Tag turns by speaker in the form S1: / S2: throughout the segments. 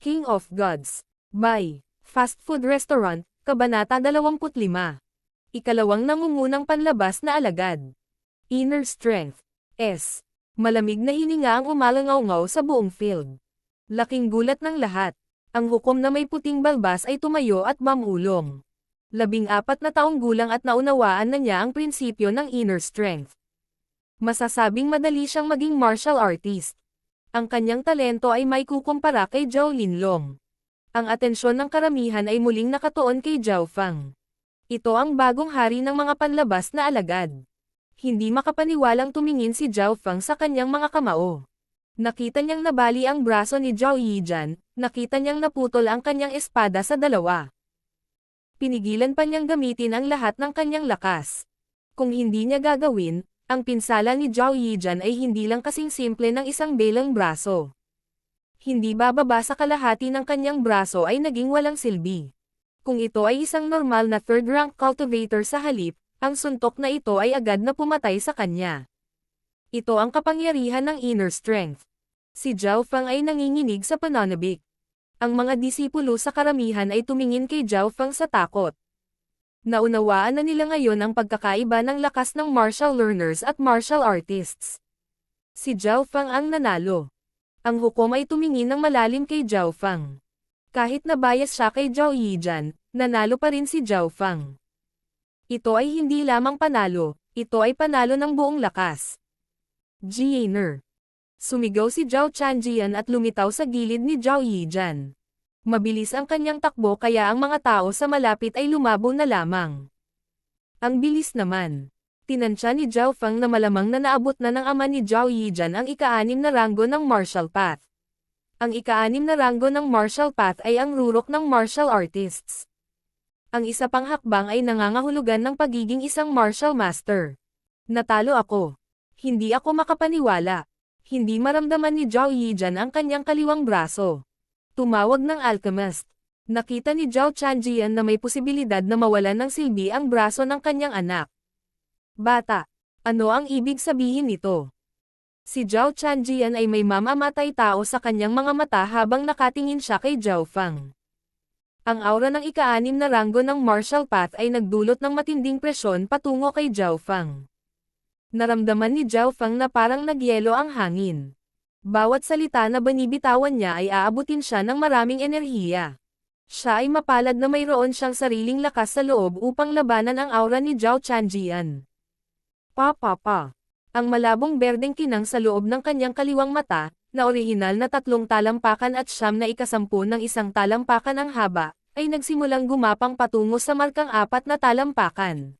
S1: King of Gods. By Fast Food Restaurant, Kabanata 25. Ikalawang nangungunang panlabas na alagad. Inner Strength. S. Malamig na hininga ang umalangaw-ngaw sa buong field. Laking gulat ng lahat. Ang hukom na may puting balbas ay tumayo at mamulong. 14 na taong gulang at naunawaan na niya ang prinsipyo ng inner strength. Masasabing madali siyang maging martial artist. Ang kanyang talento ay may kukumpara kay Zhao Linlong. Ang atensyon ng karamihan ay muling nakatuon kay Zhao Fang. Ito ang bagong hari ng mga panlabas na alagad. Hindi makapaniwalang tumingin si Zhao Fang sa kanyang mga kamao. Nakita niyang nabali ang braso ni Zhao Yijan, nakita niyang naputol ang kanyang espada sa dalawa. Pinigilan pa niyang gamitin ang lahat ng kanyang lakas. Kung hindi niya gagawin, ang pinsala ni Zhao Yijan ay hindi lang kasing simple ng isang belang braso. Hindi bababa sa kalahati ng kanyang braso ay naging walang silbi. Kung ito ay isang normal na third-rank cultivator sa halip, ang suntok na ito ay agad na pumatay sa kanya. Ito ang kapangyarihan ng inner strength. Si Zhao Fang ay nanginginig sa pananabik. Ang mga disipulo sa karamihan ay tumingin kay Zhao Fang sa takot. Naunawaan na nila ngayon ang pagkakaiba ng lakas ng martial learners at martial artists. Si Zhao Fang ang nanalo. Ang hukom ay tumingin ng malalim kay Zhao Fang. Kahit na bias siya kay Zhao Yijan, nanalo pa rin si Zhao Fang. Ito ay hindi lamang panalo, ito ay panalo ng buong lakas. Jianer. Sumigaw si Zhao Chanjian at lumitaw sa gilid ni Zhao Yijan. Mabilis ang kanyang takbo kaya ang mga tao sa malapit ay lumabo na lamang. Ang bilis naman. Tinansya ni Zhao Fang na malamang na naabot na ng ama ni Zhao Yijan ang ika-6 na ranggo ng martial path. Ang ika-6 na ranggo ng martial path ay ang rurok ng martial artists. Ang isa pang hakbang ay nangangahulugan ng pagiging isang martial master. Natalo ako. Hindi ako makapaniwala. Hindi maramdaman ni Zhao Yijan ang kanyang kaliwang braso. Tumawag ng alchemist. Nakita ni Zhao Chanjian na may posibilidad na mawalan ng silbi ang braso ng kanyang anak. Bata, ano ang ibig sabihin nito? Si Zhao Chanjian ay may mamamatay tao sa kanyang mga mata habang nakatingin siya kay Zhao Fang. Ang aura ng ika-6 na ranggo ng martial path ay nagdulot ng matinding presyon patungo kay Zhao Fang. Naramdaman ni Zhao Fang na parang nagyelo ang hangin. Bawat salita na binibitawan niya ay aabutin siya ng maraming enerhiya. Siya ay mapalad na mayroon siyang sariling lakas sa loob upang labanan ang aura ni Zhao Chanjian. Pa. Ang malabong berdeng kinang sa loob ng kanyang kaliwang mata, na orihinal na 3 talampakan at 9/10 ng isang talampakan ang haba, ay nagsimulang gumapang patungo sa markang 4 na talampakan.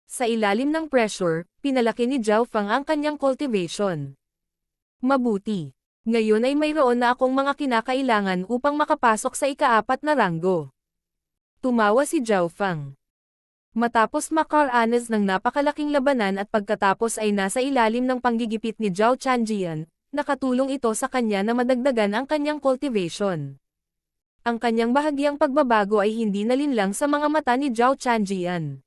S1: Sa ilalim ng pressure, pinalaki ni Zhao Fang ang kanyang cultivation. Mabuti. Ngayon ay mayroon na akong mga kinakailangan upang makapasok sa ika-4 na ranggo. Tumawa si Zhao Fang. Matapos makaranas ng napakalaking labanan at pagkatapos ay nasa ilalim ng panggigipit ni Zhao Chanjian, nakatulong ito sa kanya na madagdagan ang kanyang cultivation. Ang kanyang bahagyang pagbabago ay hindi nalinlang sa mga mata ni Zhao Chanjian.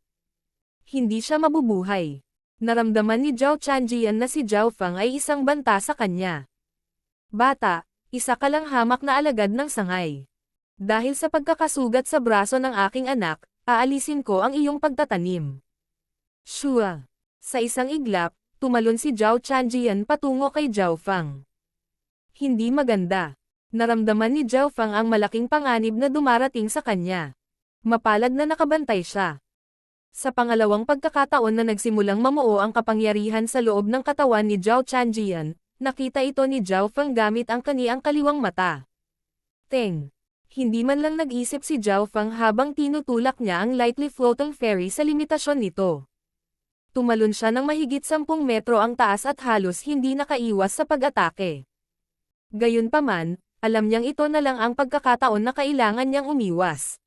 S1: Hindi siya mabubuhay. Naramdaman ni Zhao Chanjian na si Zhao Fang ay isang banta sa kanya. Bata, isa ka lang hamak na alagad ng sangay. Dahil sa pagkakasugat sa braso ng aking anak, aalisin ko ang iyong pagtatanim. Shua. Sa isang iglap, tumalon si Zhao Chanjian patungo kay Zhao Fang. Hindi maganda. Naramdaman ni Zhao Fang ang malaking panganib na dumarating sa kanya. Mapalad na nakabantay siya. Sa pangalawang pagkakataon na nagsimulang mamuo ang kapangyarihan sa loob ng katawan ni Zhao Chanjian, nakita ito ni Zhao Fang gamit ang kaniyang kaliwang mata. Teng! Hindi man lang nag-isip si Zhao Fang habang tinutulak niya ang lightly floating fairy sa limitasyon nito. Tumalon siya ng mahigit 10 metro ang taas at halos hindi nakaiwas sa pag-atake. Gayunpaman, alam niyang ito na lang ang pagkakataon na kailangan niyang umiwas.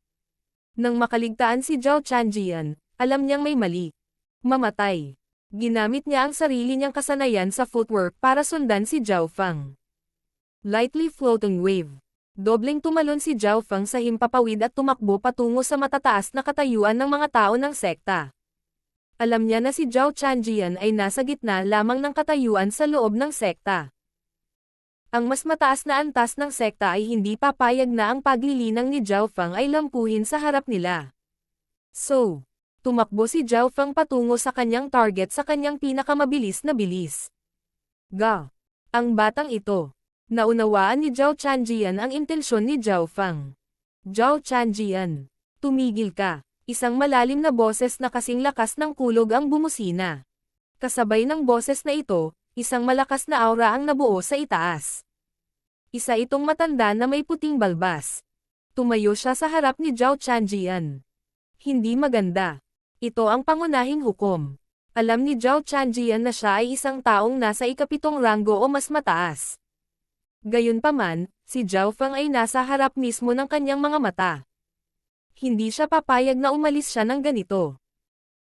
S1: Nang makaligtaan si Zhao Chanjian, alam niyang may mali. Mamatay. Ginamit niya ang sarili niyang kasanayan sa footwork para sundan si Zhao Fang. Lightly floating wave. Dobleng tumalon si Zhao Fang sa himpapawid at tumakbo patungo sa matataas na katayuan ng mga tao ng sekta. Alam niya na si Zhao Chanjian ay nasa gitna lamang ng katayuan sa loob ng sekta. Ang mas mataas na antas ng sekta ay hindi papayag na ang paglilinang ni Zhao Feng ay lampuhin sa harap nila. So, tumakbo si Zhao Feng patungo sa kanyang target sa kanyang pinakamabilis na bilis. Ga! Ang batang ito. Naunawaan ni Zhao Chanjian ang intensyon ni Zhao Feng. Zhao Chanjian, tumigil ka. Isang malalim na boses na kasing lakas ng kulog ang bumusina. Kasabay ng boses na ito, isang malakas na aura ang nabuo sa itaas. Isa itong matanda na may puting balbas. Tumayo siya sa harap ni Zhao Chanjian. Hindi maganda. Ito ang pangunahing hukom. Alam ni Zhao Chanjian na siya ay isang taong nasa ikapitong ranggo o mas mataas. Gayunpaman, si Zhao Feng ay nasa harap mismo ng kanyang mga mata. Hindi siya papayag na umalis siya ng ganito.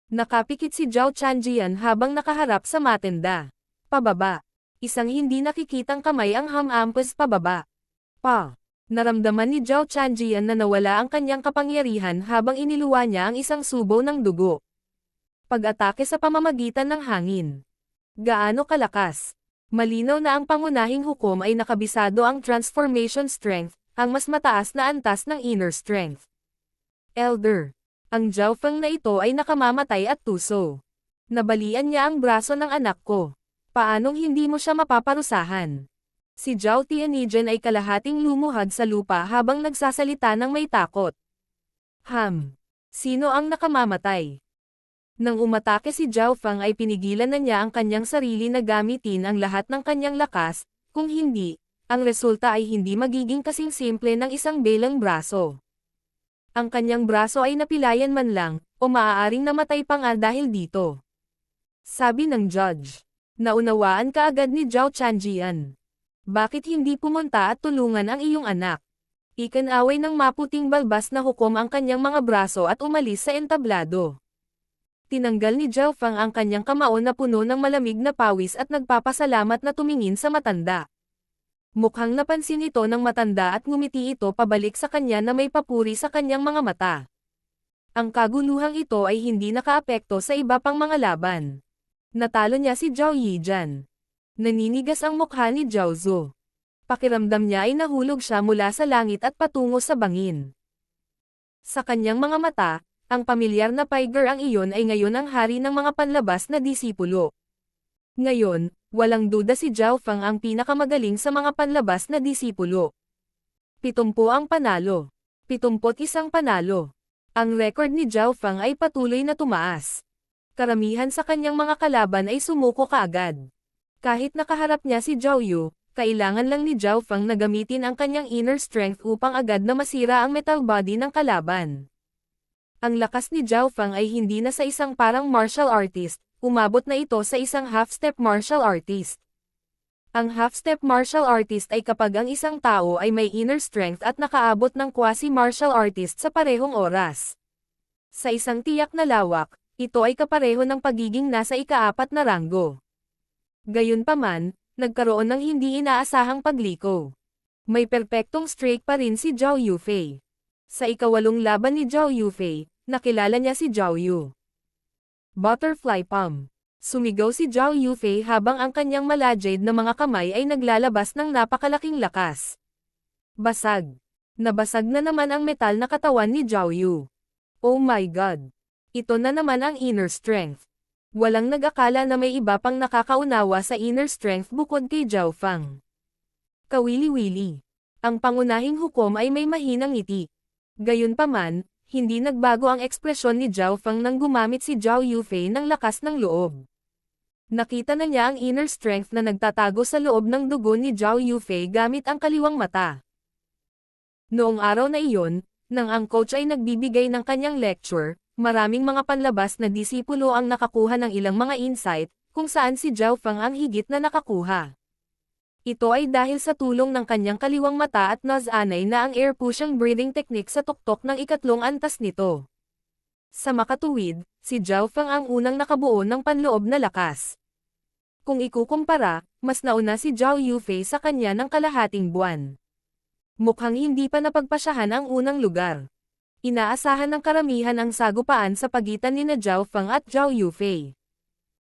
S1: Nakapikit si Zhao Chanjian habang nakaharap sa matenda. Pababa. Isang hindi nakikitang kamay ang hamampas pababa. Naramdaman ni Zhao Chanjian na nawala ang kanyang kapangyarihan habang iniluwa niya ang isang subo ng dugo. Pag-atake sa pamamagitan ng hangin. Gaano kalakas? Malinaw na ang pangunahing hukom ay nakabisado ang transformation strength, ang mas mataas na antas ng inner strength. Elder. Ang Zhao Feng na ito ay nakamamatay at tuso. Nabalian niya ang braso ng anak ko. Paanong hindi mo siya mapaparusahan? Si Zhao Tianijin ay kalahating lumuhad sa lupa habang nagsasalita ng may takot. Sino ang nakamamatay? Nang umatake si Zhao Feng ay pinigilan na niya ang kanyang sarili na gamitin ang lahat ng kanyang lakas, kung hindi, ang resulta ay hindi magiging kasing simple ng isang belang braso. Ang kanyang braso ay napilayan man lang, o maaaring namatay pa nga dahil dito. Sabi ng judge. Naunawaan kaagad ni Zhao Chanjian. Bakit hindi pumunta at tulungan ang iyong anak? Ikanaway ng maputing balbas na hukom ang kanyang mga braso at umalis sa entablado. Tinanggal ni Zhao Feng ang kanyang kamao na puno ng malamig na pawis at nagpapasalamat na tumingin sa matanda. Mukhang napansin ito ng matanda at ngumiti ito pabalik sa kanya na may papuri sa kanyang mga mata. Ang kaguluhang ito ay hindi nakaapekto sa iba pang mga laban. Natalo niya si Zhao Yijan. Naninigas ang mukha ni Zhao Zhu. Pakiramdam niya ay nahulog siya mula sa langit at patungo sa bangin. Sa kanyang mga mata, ang pamilyar na tiger ang iyon ay ngayon ang hari ng mga panlabas na disipulo. Ngayon, walang duda si Zhao Feng ang pinakamagaling sa mga panlabas na disipulo. 70 ang panalo. 71 panalo. Ang record ni Zhao Feng ay patuloy na tumaas. Karamihan sa kanyang mga kalaban ay sumuko kaagad. Kahit nakaharap niya si Zhao Yu, kailangan lang ni Zhao Feng na gamitin ang kanyang inner strength upang agad na masira ang metal body ng kalaban. Ang lakas ni Zhao Feng ay hindi na sa isang parang martial artist, umabot na ito sa isang half-step martial artist. Ang half-step martial artist ay kapag ang isang tao ay may inner strength at nakaabot ng quasi-martial artist sa parehong oras. Sa isang tiyak na lawak, ito ay kapareho ng pagiging nasa ika-4 na ranggo. Gayunpaman, nagkaroon ng hindi inaasahang pagliko. May perpektong streak pa rin si Zhao Yufei. Sa ika-8 laban ni Zhao Yufei, nakilala niya si Zhao Yu. Butterfly Palm. Sumigaw si Zhao Yufei habang ang kanyang malajade na mga kamay ay naglalabas ng napakalaking lakas. Basag. Nabasag na naman ang metal na katawan ni Zhao Yu. Oh my God! Ito na naman ang inner strength. Walang nag-akala na may iba pang nakakaunawa sa inner strength bukod kay Zhao Feng. Kawili-wili. Ang pangunahing hukom ay may mahinang ngiti. Gayunpaman, hindi nagbago ang ekspresyon ni Zhao Feng nang gumamit si Zhao Yufei ng lakas ng loob. Nakita na niya ang inner strength na nagtatago sa loob ng dugo ni Zhao Yufei gamit ang kaliwang mata. Noong araw na iyon, nang ang coach ay nagbibigay ng kanyang lecture, maraming mga panlabas na disipulo ang nakakuha ng ilang mga insight, kung saan si Zhao Feng ang higit na nakakuha. Ito ay dahil sa tulong ng kanyang kaliwang mata at nose-anay na ang air pushing breathing technique sa tuktok ng ikatlong antas nito. Sa makatuwid, si Zhao Feng ang unang nakabuo ng panloob na lakas. Kung ikukumpara, mas nauna si Zhao Yufei sa kanya ng kalahating buwan. Mukhang hindi pa napagpasyahan ang unang lugar. Inaasahan ng karamihan ang sagupaan sa pagitan nina Zhao Feng at Zhao Yufei.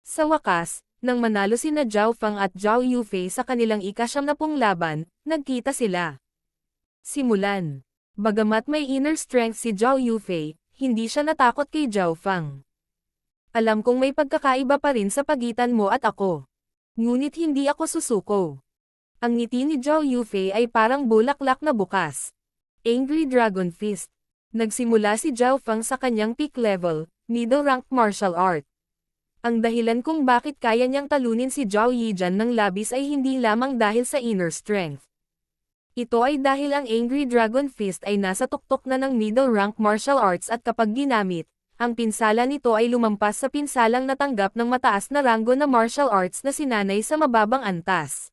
S1: Sa wakas, Nang manalo sina Zhao Fang at Zhao Yufei sa kanilang ika-70 laban, nagkita sila. Simulan. Bagamat may inner strength si Zhao Yufei, hindi siya natakot kay Zhao Fang. Alam kong may pagkakaiba pa rin sa pagitan mo at ako. Ngunit hindi ako susuko. Ang ngiti ni Zhao Yufei ay parang bulaklak na bukas. Angry Dragon Fist. Nagsimula si Zhao Fang sa kanyang peak level, middle-ranked martial art. Ang dahilan kung bakit kaya niyang talunin si Zhao Yijan ng labis ay hindi lamang dahil sa inner strength. Ito ay dahil ang Angry Dragon Fist ay nasa tuktok na ng middle-ranked martial arts at kapag ginamit, ang pinsala nito ay lumampas sa pinsalang natanggap ng mataas na ranggo na martial arts na sinanay sa mababang antas.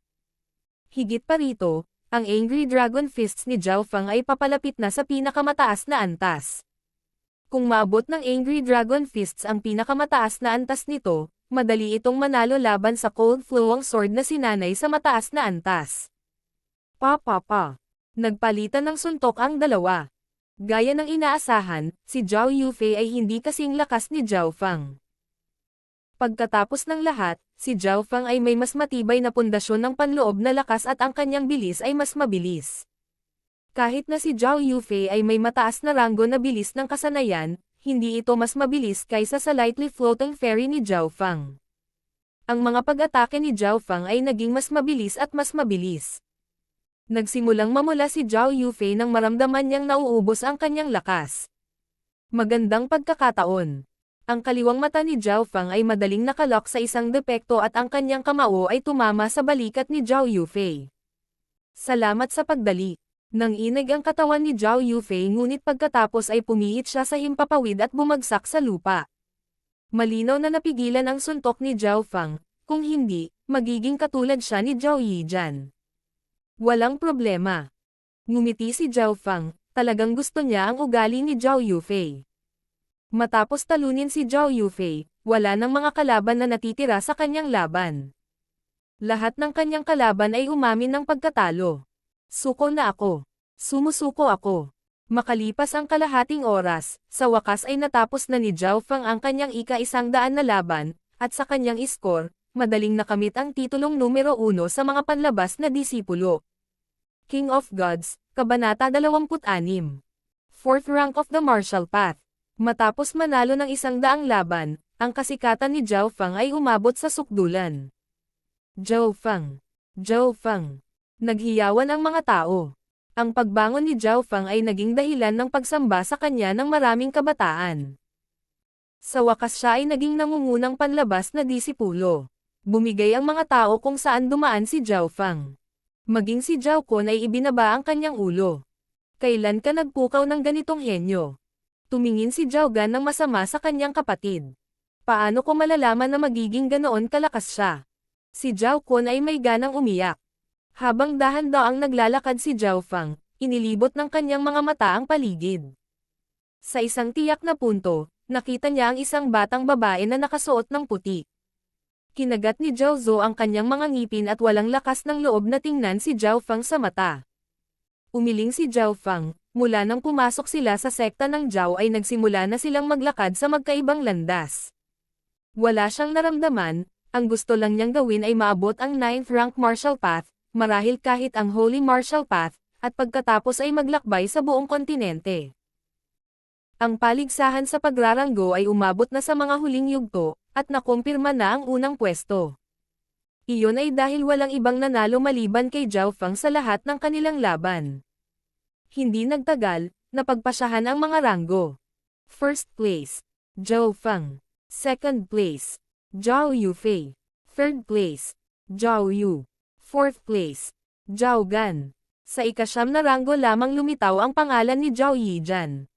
S1: Higit pa rito, ang Angry Dragon Fists ni Zhao Fang ay papalapit na sa pinakamataas na antas. Kung maabot ng Angry Dragon Fists ang pinakamataas na antas nito, madali itong manalo laban sa Cold Flowing Sword na sinanay sa mataas na antas. Nagpalitan ng suntok ang dalawa. Gaya ng inaasahan, si Zhao Yufei ay hindi kasing lakas ni Zhao Fang. Pagkatapos ng lahat, si Zhao Fang ay may mas matibay na pundasyon ng panloob na lakas at ang kanyang bilis ay mas mabilis. Kahit na si Zhao Yufei ay may mataas na ranggo na bilis ng kasanayan, hindi ito mas mabilis kaysa sa lightly floating fairy ni Zhao Fang. Ang mga pag-atake ni Zhao Fang ay naging mas mabilis at mas mabilis. Nagsimulang mamula si Zhao Yufei nang maramdaman niyang nauubos ang kanyang lakas. Magandang pagkakataon. Ang kaliwang mata ni Zhao Fang ay madaling nakalock sa isang depekto at ang kanyang kamao ay tumama sa balikat ni Zhao Yufei. Salamat sa pagdali. Nang inig ang katawan ni Zhao Yufei ngunit pagkatapos ay pumihit siya sa himpapawid at bumagsak sa lupa. Malinaw na napigilan ang suntok ni Zhao Fang, kung hindi, magiging katulad siya ni Zhao Yijan. Walang problema. Ngumiti si Zhao Fang, talagang gusto niya ang ugali ni Zhao Yufei. Matapos talunin si Zhao Yufei, wala nang mga kalaban na natitira sa kanyang laban. Lahat ng kanyang kalaban ay umamin ng pagkatalo. Suko na ako. Sumusuko ako. Makalipas ang kalahating oras, sa wakas ay natapos na ni Zhao Fang ang kanyang ika-100 na laban, at sa kanyang score, madaling nakamit ang titulong numero 1 sa mga panlabas na disipulo. King of Gods, Kabanata 26. Fourth rank of the martial path. Matapos manalo ng 100 laban, ang kasikatan ni Zhao Fang ay umabot sa sukdulan. Zhao Fang. Zhao Fang. Naghiyawan ang mga tao. Ang pagbangon ni Zhao Fang ay naging dahilan ng pagsamba sa kanya ng maraming kabataan. Sa wakas siya ay naging nangungunang panlabas na disipulo. Bumigay ang mga tao kung saan dumaan si Zhao Fang. Maging si Zhao Kun ay ibinaba ang kanyang ulo. Kailan ka nagpukaw ng ganitong henyo? Tumingin si Zhao Gan ng masama sa kanyang kapatid. Paano ko malalaman na magiging ganoon kalakas siya? Si Zhao Kun ay may ganang umiyak. Habang dahan-daang naglalakad si Zhao Fang, inilibot ng kanyang mga mata ang paligid. Sa isang tiyak na punto, nakita niya ang isang batang babae na nakasuot ng puti. Kinagat ni Zhao Zhou ang kanyang mga ngipin at walang lakas ng loob na tingnan si Zhao Fang sa mata. Umiling si Zhao Fang, mula nang pumasok sila sa sekta ng Zhao ay nagsimula na silang maglakad sa magkaibang landas. Wala siyang naramdaman, ang gusto lang niyang gawin ay maabot ang 9th rank martial path, marahil kahit ang Holy Martial Path, at pagkatapos ay maglakbay sa buong kontinente. Ang paligsahan sa pagraranggo ay umabot na sa mga huling yugto, at nakumpirma na ang unang pwesto. Iyon ay dahil walang ibang nanalo maliban kay Zhao Fang sa lahat ng kanilang laban. Hindi nagtagal, napagpasyahan ang mga ranggo. First place, Zhao Fang. Second place, Zhao Yufei. Third place, Zhao Yu. Fourth place, Zhao Gan. Sa ika-9 na ranggo lamang lumitaw ang pangalan ni Zhao Yijan.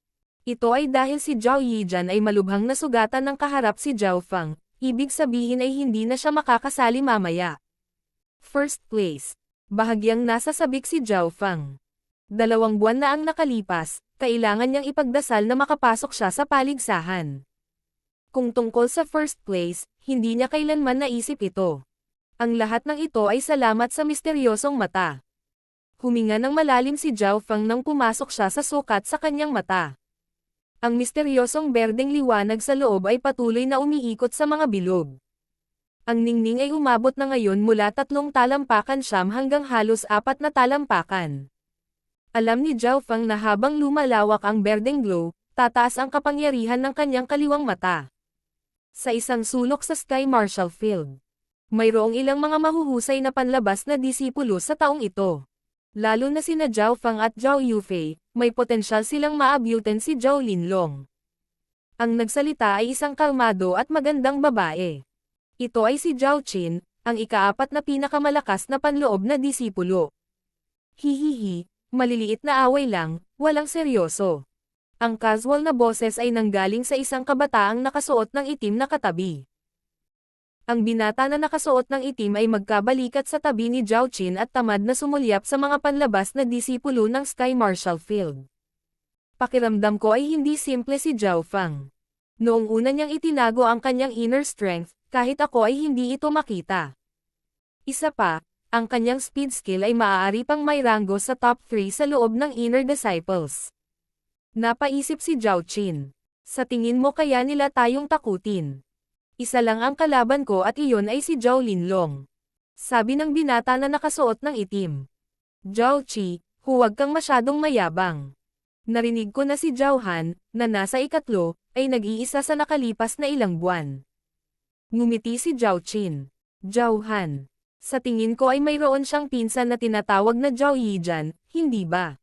S1: Ito ay dahil si Zhao Yijan ay malubhang nasugatan ng kaharap si Zhao Fang, ibig sabihin ay hindi na siya makakasali mamaya. First place, bahagyang nasa sabik si Zhao Fang. 2 buwan na ang nakalipas, kailangan niyang ipagdasal na makapasok siya sa paligsahan. Kung tungkol sa first place, hindi niya kailanman naisip ito. Ang lahat ng ito ay salamat sa misteryosong mata. Huminga ng malalim si Zhao Fang nang pumasok siya sa sukat sa kanyang mata. Ang misteryosong berdeng liwanag sa loob ay patuloy na umiikot sa mga bilog. Ang ningning ay umabot na ngayon mula 3 talampakan siyam hanggang halos 4 na talampakan. Alam ni Zhao Feng na habang lumalawak ang berdeng glow, tataas ang kapangyarihan ng kanyang kaliwang mata. Sa isang sulok sa Sky Martial Field, mayroong ilang mga mahuhusay na panlabas na disipulo sa taong ito. Lalo na sina Zhao Feng at Zhao Yufei, may potensyal silang maabutan si Zhao Linlong. Ang nagsalita ay isang kalmado at magandang babae. Ito ay si Zhao Qin, ang ika-4 na pinakamalakas na panloob na disipulo. Hihihi, maliliit na away lang, walang seryoso. Ang casual na boses ay nanggaling sa isang kabataang nakasuot ng itim na katabi. Ang binata na nakasuot ng itim ay magkabalikat sa tabi ni Zhao Qin at tamad na sumulyap sa mga panlabas na disipulo ng Sky Martial Field. Pakiramdam ko ay hindi simple si Zhao Feng. Noong una niyang itinago ang kanyang inner strength, kahit ako ay hindi ito makita. Isa pa, ang kanyang speed skill ay maaari pang may ranggo sa top 3 sa loob ng inner disciples. Napaisip si Zhao Qin. Sa tingin mo kaya nila tayong takutin? Isa lang ang kalaban ko at iyon ay si Zhao Linlong. Sabi ng binata na nakasuot ng itim. Zhao Qi, huwag kang masyadong mayabang. Narinig ko na si Zhao Han, na nasa ikatlo, ay nag-iisa sa nakalipas na ilang buwan. Ngumiti si Zhao Qin. Zhao Han. Sa tingin ko ay mayroon siyang pinsan na tinatawag na Zhao Yijan, hindi ba?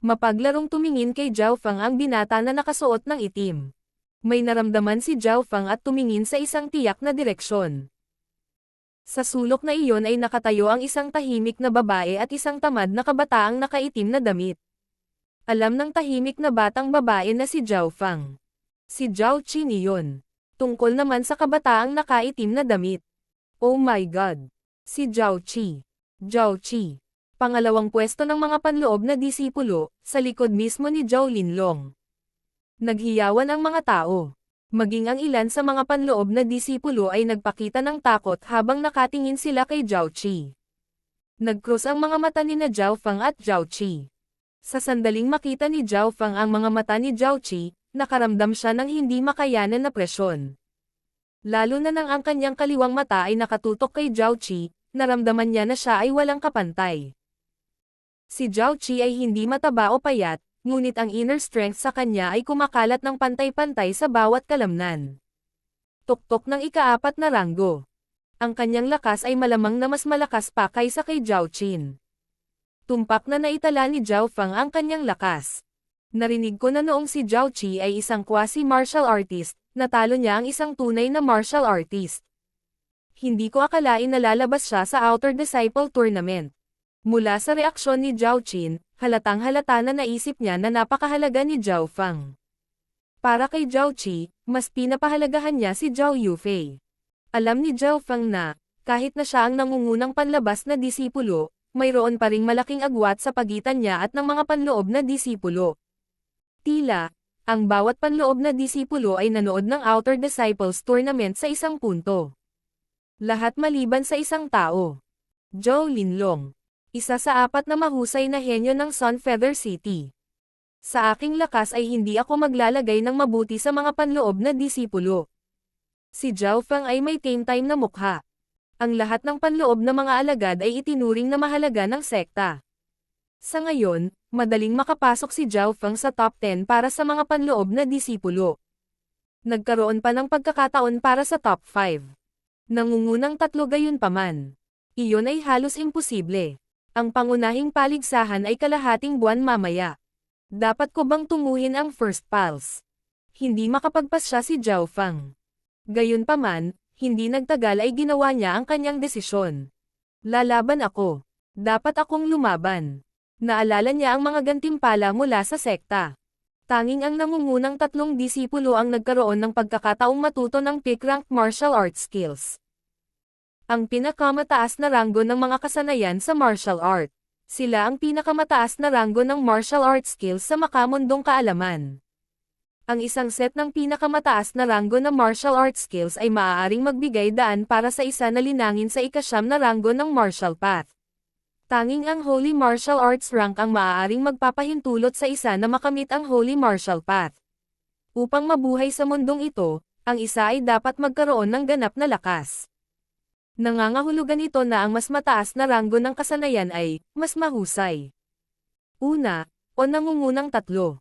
S1: Mapaglarong tumingin kay Zhao Feng ang binata na nakasuot ng itim. May naramdaman si Zhao Feng at tumingin sa isang tiyak na direksyon. Sa sulok na iyon ay nakatayo ang isang tahimik na babae at isang tamad na kabataang nakaitim na damit. Alam ng tahimik na batang babae na si Zhao Feng. Si Zhao Qin iyon. Tungkol naman sa kabataang nakaitim na damit. Oh my God! Si Zhao Qi. Zhao Qi. Pangalawang pwesto ng mga panloob na disipulo, sa likod mismo ni Zhao Linlong. Naghiyawan ang mga tao. Maging ang ilan sa mga panloob na disipulo ay nagpakita ng takot habang nakatingin sila kay Zhao Qi. Nagkrus ang mga mata ni na Zhao Feng at Zhao Qi. Sa sandaling makita ni Zhao Feng ang mga mata ni Zhao Qi, nakaramdam siya ng hindi makayanan na presyon. Lalo na nang ang kanyang kaliwang mata ay nakatutok kay Zhao Qi, naramdaman niya na siya ay walang kapantay. Si Zhao Qi ay hindi mataba o payat, ngunit ang inner strength sa kanya ay kumakalat ng pantay-pantay sa bawat kalamnan. Tuktok ng ika-4 na ranggo. Ang kanyang lakas ay malamang na mas malakas pa kaysa kay Zhao Qin. Tumpak na naitala ni Zhao Feng ang kanyang lakas. Narinig ko na noong si Zhao Qi ay isang quasi-martial artist, natalo niya ang isang tunay na martial artist. Hindi ko akalain na lalabas siya sa Outer Disciple Tournament. Mula sa reaksyon ni Zhao Qin, halatang-halata na naisip niya na napakahalaga ni Zhao Feng. Para kay Zhao Qi, mas pinapahalagahan niya si Zhao Yufei. Alam ni Zhao Feng na, kahit na siya ang nangungunang panlabas na disipulo, mayroon pa ring malaking agwat sa pagitan niya at ng mga panloob na disipulo. Tila, ang bawat panloob na disipulo ay nanood ng Outer Disciples Tournament sa isang punto. Lahat maliban sa isang tao. Zhao Linlong. Isa sa 4 na mahusay na henyo ng Sun Feather City. Sa aking lakas ay hindi ako maglalagay ng mabuti sa mga panloob na disipulo. Si Zhao Feng ay may game time na mukha. Ang lahat ng panloob na mga alagad ay itinuring na mahalaga ng sekta. Sa ngayon, madaling makapasok si Zhao Feng sa top 10 para sa mga panloob na disipulo. Nagkaroon pa ng pagkakataon para sa top 5. Nangungunang 3 gayunpaman. Iyon ay halos imposible. Ang pangunahing paligsahan ay kalahating buwan mamaya. Dapat ko bang tunguhin ang first pulse? Hindi makapagpasya si Zhao Feng. Gayunpaman, hindi nagtagal ay ginawa niya ang kanyang desisyon. Lalaban ako. Dapat akong lumaban. Naalala niya ang mga gantimpala mula sa sekta. Tanging ang nangungunang 3 disipulo ang nagkaroon ng pagkakataong matuto ng peak-ranked martial arts skills. Ang pinakamataas na ranggo ng mga kasanayan sa martial art. Sila ang pinakamataas na ranggo ng martial arts skills sa makamundong kaalaman. Ang isang set ng pinakamataas na ranggo ng martial arts skills ay maaaring magbigay daan para sa isa na linangin sa ika-9 na ranggo ng martial path. Tanging ang Holy Martial Arts rank ang maaaring magpapahintulot sa isa na makamit ang Holy Martial Path. Upang mabuhay sa mundong ito, ang isa ay dapat magkaroon ng ganap na lakas. Nangangahulugan ito na ang mas mataas na ranggo ng kasanayan ay mas mahusay. Una, o nangungunang tatlo.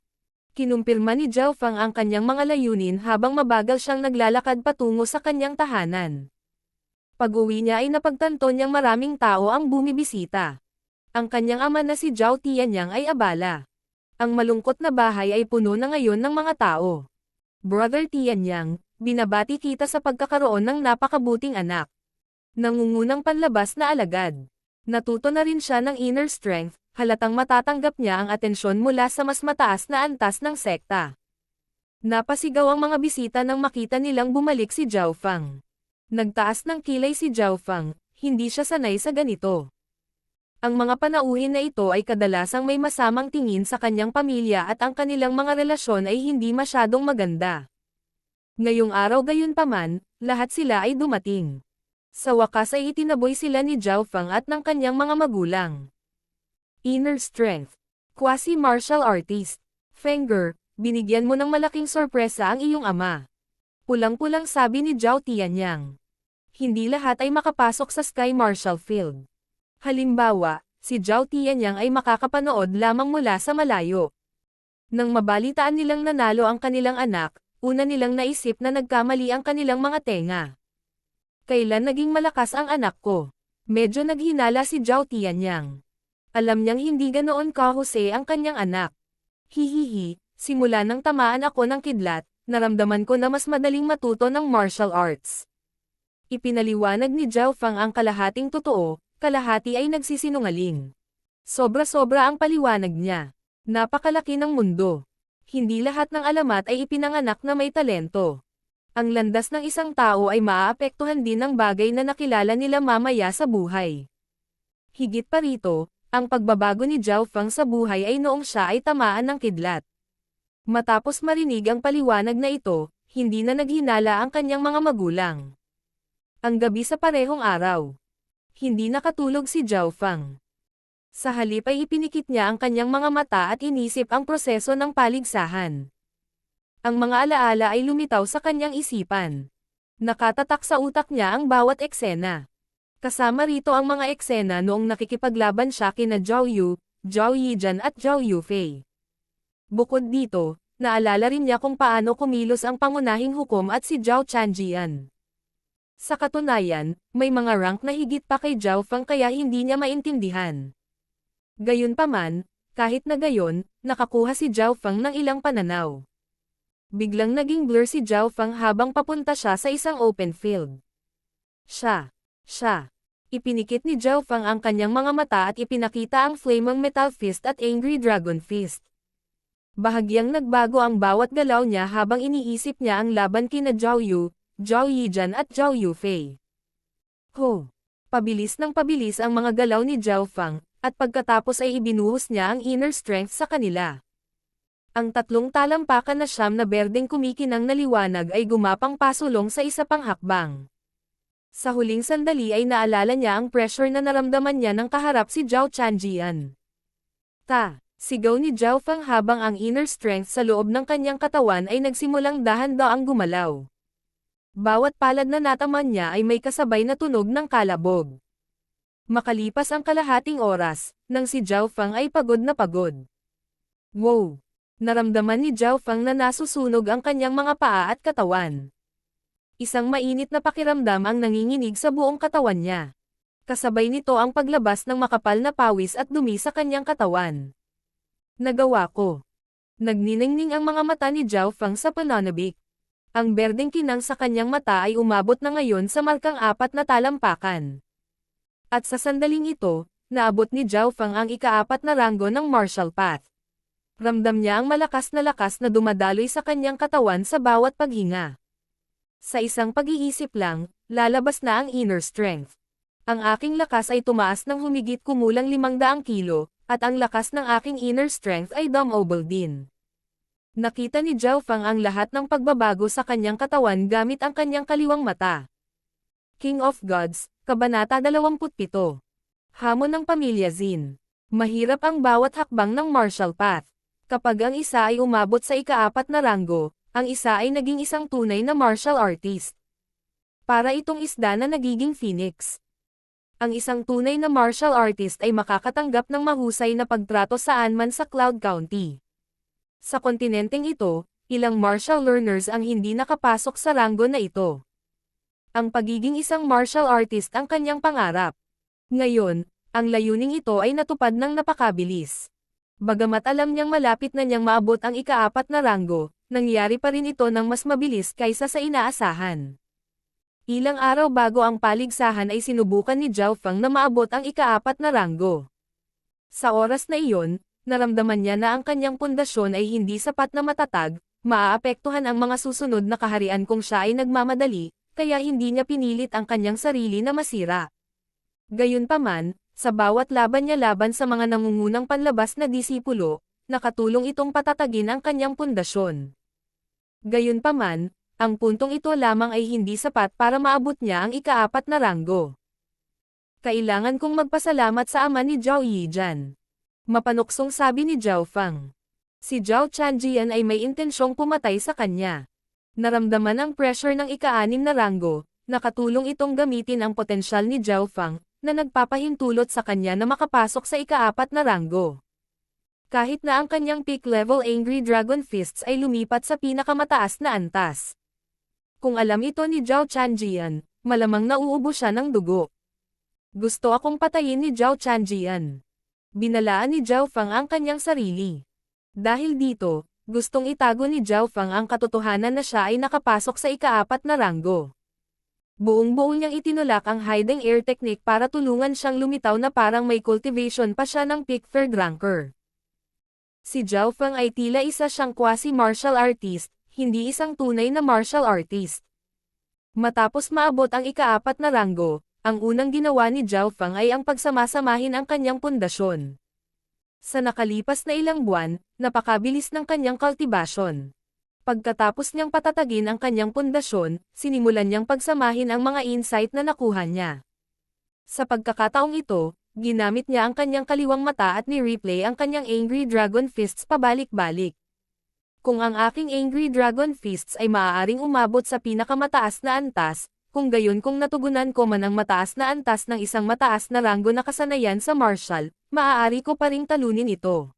S1: Kinumpirma ni Zhao Fang ang kanyang mga layunin habang mabagal siyang naglalakad patungo sa kanyang tahanan. Pag-uwi niya ay napagtanto niyang maraming tao ang bumibisita. Ang kanyang ama na si Zhao Tianyang ay abala. Ang malungkot na bahay ay puno na ngayon ng mga tao. Brother Tianyang, binabati kita sa pagkakaroon ng napakabuting anak. Nangungunang panlabas na alagad. Natuto na rin siya ng inner strength, halatang matatanggap niya ang atensyon mula sa mas mataas na antas ng sekta. Napasigaw ang mga bisita nang makita nilang bumalik si Zhao Fang. Nagtaas ng kilay si Zhao Fang, hindi siya sanay sa ganito. Ang mga panauhin na ito ay kadalasang may masamang tingin sa kanyang pamilya at ang kanilang mga relasyon ay hindi masyadong maganda. Ngayong araw gayunpaman, lahat sila ay dumating. Sa wakas ay itinaboy sila ni Zhao Fang at ng kanyang mga magulang. Inner strength. Quasi-martial artist. Fenger, binigyan mo ng malaking sorpresa ang iyong ama. Pulang-pulang sabi ni Zhao Tianyang. Hindi lahat ay makapasok sa Sky Martial Field. Halimbawa, si Zhao Tianyang ay makakapanood lamang mula sa malayo. Nang mabalitaan nilang nanalo ang kanilang anak, una nilang naisip na nagkamali ang kanilang mga tenga. Kailan naging malakas ang anak ko? Medyo naghinala si Zhao Tianyang. Alam niyang hindi ganoon kahusay ang kanyang anak. Hihihi, simula nang tamaan ako ng kidlat, naramdaman ko na mas madaling matuto ng martial arts. Ipinaliwanag ni Zhao Fang ang kalahating totoo, kalahati ay nagsisinungaling. Sobra-sobra ang paliwanag niya. Napakalaki ng mundo. Hindi lahat ng alamat ay ipinanganak na may talento. Ang landas ng isang tao ay maaapektuhan din ng bagay na nakilala nila mamaya sa buhay. Higit pa rito, ang pagbabago ni Zhao Fang sa buhay ay noong siya ay tamaan ng kidlat. Matapos marinig ang paliwanag na ito, hindi na naghinala ang kanyang mga magulang. Ang gabi sa parehong araw. Hindi nakatulog si Zhao Fang. Sa halip ay ipinikit niya ang kanyang mga mata at inisip ang proseso ng paligsahan. Ang mga alaala ay lumitaw sa kanyang isipan. Nakatatak sa utak niya ang bawat eksena. Kasama rito ang mga eksena noong nakikipaglaban siya kina Zhao Yu, Zhao Yijan at Zhao Yufei. Bukod dito, naalala rin niya kung paano kumilos ang pangunahing hukom at si Zhao Chanjian. Sa katunayan, may mga rank na higit pa kay Zhao Fang kaya hindi niya maintindihan. Gayunpaman, kahit na gayon, nakakuha si Zhao Fang ng ilang pananaw. Biglang naging blur si Zhao Fang habang papunta siya sa isang open field. Siya. Ipinikit ni Zhao Fang ang kanyang mga mata at ipinakita ang Flaming Metal Fist at Angry Dragon Fist. Bahagyang nagbago ang bawat galaw niya habang iniisip niya ang laban kina Zhao Yu, Zhao Yijan at Zhao Yufei. Pabilis ng pabilis ang mga galaw ni Zhao Fang, at pagkatapos ay ibinuhos niya ang inner strength sa kanila. Ang tatlong talampakan na siyam na berdeng kumikinang na liwanag ay gumapang pasulong sa isa pang hakbang. Sa huling sandali ay naalala niya ang pressure na naramdaman niya nang kaharap si Zhao Chanjian. Sigaw ni Zhao Fang habang ang inner strength sa loob ng kanyang katawan ay nagsimulang dahan-daang gumalaw. Bawat palad na nataman niya ay may kasabay na tunog ng kalabog. Makalipas ang kalahating oras, nang si Zhao Fang ay pagod na pagod. Wow! Naramdaman ni Zhao Fang na nasusunog ang kanyang mga paa at katawan. Isang mainit na pakiramdam ang nanginginig sa buong katawan niya. Kasabay nito ang paglabas ng makapal na pawis at dumi sa kanyang katawan. Nagawa ko. Nagniningning ang mga mata ni Zhao Fang sa pananabik. Ang berdeng kinang sa kanyang mata ay umabot na ngayon sa markang 4 na talampakan. At sa sandaling ito, naabot ni Zhao Fang ang ika-4 na ranggo ng martial path. Ramdam niya ang malakas na dumadaloy sa kanyang katawan sa bawat paghinga. Sa isang pag-iisip lang, lalabas na ang inner strength. Ang aking lakas ay tumaas ng humigit kumulang 500 kilo, at ang lakas ng aking inner strength ay double din. Nakita ni Zhao Fang ang lahat ng pagbabago sa kanyang katawan gamit ang kanyang kaliwang mata. King of Gods, Kabanata 27. Hamon ng Pamilya Xin. Mahirap ang bawat hakbang ng martial path. Kapag ang isa ay umabot sa ika-4 na ranggo, ang isa ay naging isang tunay na martial artist. Para itong isda na nagiging phoenix. Ang isang tunay na martial artist ay makakatanggap ng mahusay na pagtrato saan man sa Cloud County. Sa kontinenteng ito, ilang martial learners ang hindi nakapasok sa ranggo na ito. Ang pagiging isang martial artist ang kanyang pangarap. Ngayon, ang layuning ito ay natupad ng napakabilis. Bagamat alam niyang malapit na niyang maabot ang ika-4 na ranggo, nangyari pa rin ito ng mas mabilis kaysa sa inaasahan. Ilang araw bago ang paligsahan ay sinubukan ni Zhao Feng na maabot ang ika-4 na ranggo. Sa oras na iyon, naramdaman niya na ang kanyang pundasyon ay hindi sapat na matatag, maaapektuhan ang mga susunod na kaharian kung siya ay nagmamadali, kaya hindi niya pinilit ang kanyang sarili na masira. Gayunpaman, sa bawat laban niya laban sa mga nangungunang panlabas na disipulo, nakatulong itong patatagin ang kanyang pundasyon. Gayunpaman, ang puntong ito lamang ay hindi sapat para maabot niya ang ika-4 na ranggo. Kailangan kong magpasalamat sa ama ni Zhao Yijian. Mapanuksong sabi ni Zhao Feng. Si Zhao Chanjian ay may intensyong pumatay sa kanya. Naramdaman ang pressure ng ika-6 na ranggo, nakatulong itong gamitin ang potensyal ni Zhao Feng, na nagpapahintulot sa kanya na makapasok sa ika-4 na ranggo. Kahit na ang kanyang peak level Angry Dragon Fists ay lumipat sa pinakamataas na antas. Kung alam ito ni Zhao Chanjian, malamang nauubo siya ng dugo. Gusto akong patayin ni Zhao Chanjian. Binalaan ni Zhao Feng ang kanyang sarili. Dahil dito, gustong itago ni Zhao Feng ang katotohanan na siya ay nakapasok sa ika-4 na ranggo. Buong-buo niyang itinulak ang hiding air technique para tulungan siyang lumitaw na parang may cultivation pa siya ng peak 3rd ranker. Si Zhao Feng ay tila isa siyang quasi-martial artist, hindi isang tunay na martial artist. Matapos maabot ang ika-4 na ranggo, ang unang ginawa ni Zhao Feng ay ang pagsamasamahin ang kanyang pundasyon. Sa nakalipas na ilang buwan, napakabilis ng kanyang kultibasyon. Pagkatapos niyang patatagin ang kanyang pundasyon, sinimulan niyang pagsamahin ang mga insight na nakuha niya. Sa pagkakataong ito, ginamit niya ang kanyang kaliwang mata at ni-replay ang kanyang Angry Dragon Fists pabalik-balik. Kung ang aking Angry Dragon Fists ay maaaring umabot sa pinakamataas na antas, kung gayon kung natugunan ko man ang mataas na antas ng isang mataas na ranggo na kasanayan sa martial, maaari ko pa ring talunin ito.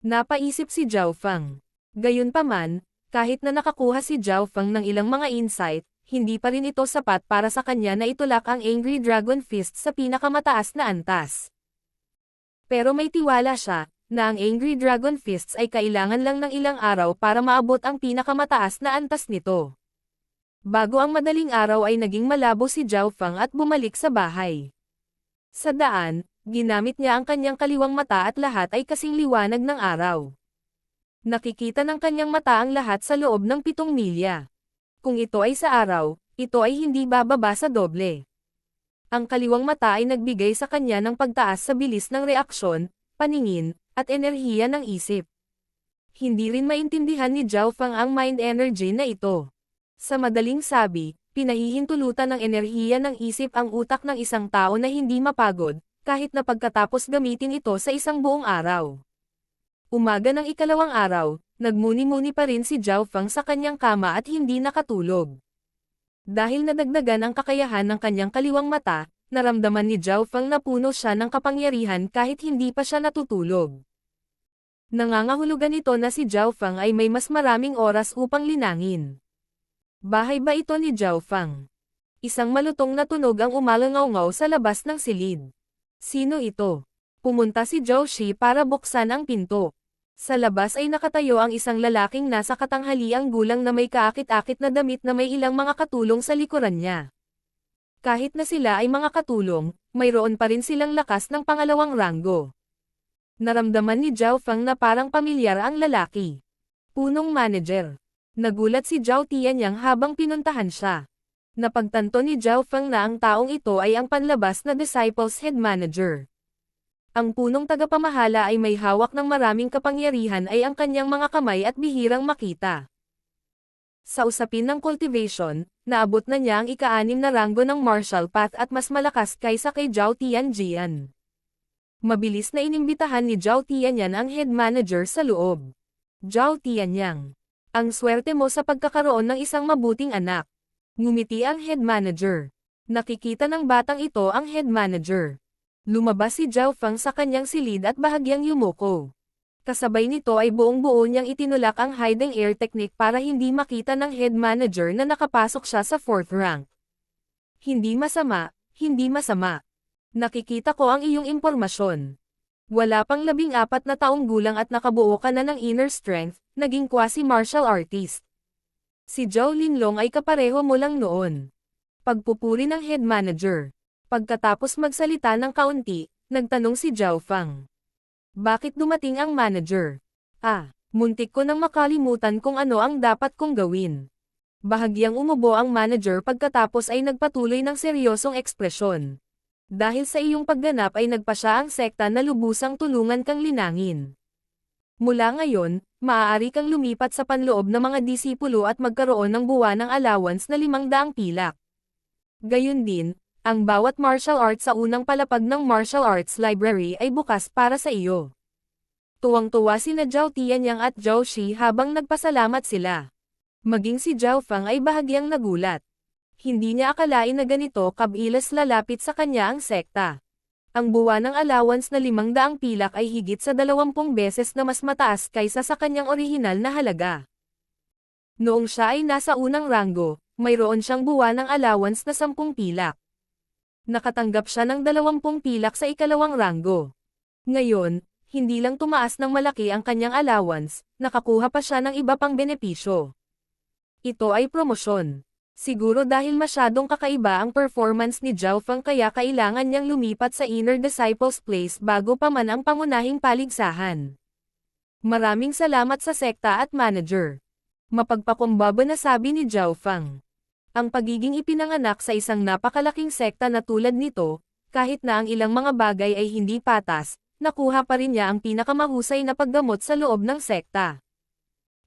S1: Napaisip si Zhao Feng. Gayunpaman, kahit na nakakuha si Zhao Feng ng ilang mga insight, hindi pa rin ito sapat para sa kanya na itulak ang Angry Dragon Fist sa pinakamataas na antas. Pero may tiwala siya, na ang Angry Dragon Fists ay kailangan lang ng ilang araw para maabot ang pinakamataas na antas nito. Bago ang madaling araw ay naging malabo si Zhao Feng at bumalik sa bahay. Sa daan, ginamit niya ang kanyang kaliwang mata at lahat ay kasing liwanag ng araw. Nakikita ng kanyang mata ang lahat sa loob ng 7 milya. Kung ito ay sa araw, ito ay hindi bababa sa doble. Ang kaliwang mata ay nagbigay sa kanya ng pagtaas sa bilis ng reaksyon, paningin, at enerhiya ng isip. Hindi rin maintindihan ni Zhao Feng ang mind energy na ito. Sa madaling sabi, pinahihintulutan ng enerhiya ng isip ang utak ng isang tao na hindi mapagod, kahit na pagkatapos gamitin ito sa isang buong araw. Umaga ng ikalawang araw, nagmuni-muni pa rin si Zhao Feng sa kanyang kama at hindi nakatulog. Dahil nadagdagan ang kakayahan ng kanyang kaliwang mata, naramdaman ni Zhao Feng na puno siya ng kapangyarihan kahit hindi pa siya natutulog. Nangangahulugan ito na si Zhao Feng ay may mas maraming oras upang linangin. Bahay ba ito ni Zhao Feng? Isang malutong na tunog ang umalangaw-ngaw sa labas ng silid. Sino ito? Pumunta si Zhao Shi para buksan ang pinto. Sa labas ay nakatayo ang isang lalaking nasa katanghaliang gulang na may kaakit-akit na damit na may ilang mga katulong sa likuran niya. Kahit na sila ay mga katulong, mayroon pa rin silang lakas ng pangalawang ranggo. Naramdaman ni Zhao Feng na parang pamilyar ang lalaki. Punong manager. Nagulat si Zhao Tianyang habang pinuntahan siya. Napagtanto ni Zhao Feng na ang taong ito ay ang panlabas na Disciples Head Manager. Ang punong tagapamahala ay may hawak ng maraming kapangyarihan ay ang kanyang mga kamay at bihirang makita. Sa usapin ng cultivation, naabot na niya ang ika-6 na ranggo ng martial path at mas malakas kaysa kay Zhao Tianjian. Mabilis na inimbitahan ni Zhao Tianyang ang head manager sa loob. Zhao Tianyang, ang swerte mo sa pagkakaroon ng isang mabuting anak. Ngumiti ang head manager. Nakikita ng batang ito ang head manager. Lumabas si Zhao Feng sa kanyang silid at bahagyang yumuko. Kasabay nito ay buong-buo niyang itinulak ang hiding air technique para hindi makita ng head manager na nakapasok siya sa 4th rank. Hindi masama, hindi masama. Nakikita ko ang iyong impormasyon. Wala pang 14 na taong gulang at nakabuo ka na ng inner strength, naging quasi-martial artist. Si Zhao Linlong ay kapareho mo lang noon. Pagpupuri ng head manager. Pagkatapos magsalita ng kaunti, nagtanong si Zhao Feng. Bakit dumating ang manager? Muntik ko nang makalimutan kung ano ang dapat kong gawin. Bahagyang umubo ang manager pagkatapos ay nagpatuloy ng seryosong ekspresyon. Dahil sa iyong pagganap ay nagpa siya ang sekta na lubusang tulungan kang linangin. Mula ngayon, maaari kang lumipat sa panloob ng mga disipulo at magkaroon ng buwanang allowance na 500 pilak. Gayun din, ang bawat martial arts sa unang palapag ng martial arts library ay bukas para sa iyo. Tuwang-tuwa sina Zhao Tianyang at Zhao Shi habang nagpasalamat sila. Maging si Zhao Feng ay bahagyang nagulat. Hindi niya akalain na ganito kabilis lalapit sa kanya ang sekta. Ang buwanang allowance na 500 pilak ay higit sa 20 beses na mas mataas kaysa sa kanyang orihinal na halaga. Noong siya ay nasa unang ranggo, mayroon siyang buwanang allowance na 10 pilak. Nakatanggap siya ng 20 pilak sa ikalawang ranggo. Ngayon, hindi lang tumaas ng malaki ang kanyang allowance, nakakuha pa siya ng iba pang benepisyo. Ito ay promosyon. Siguro dahil masyadong kakaiba ang performance ni Zhao Feng kaya kailangan niyang lumipat sa Inner Disciples Place bago pa man ang pangunahing paligsahan. Maraming salamat sa sekta at manager. Mapagpakumbaba na sabi ni Zhao Feng. Ang pagiging ipinanganak sa isang napakalaking sekta na tulad nito, kahit na ang ilang mga bagay ay hindi patas, nakuha pa rin niya ang pinakamahusay na paggamot sa loob ng sekta.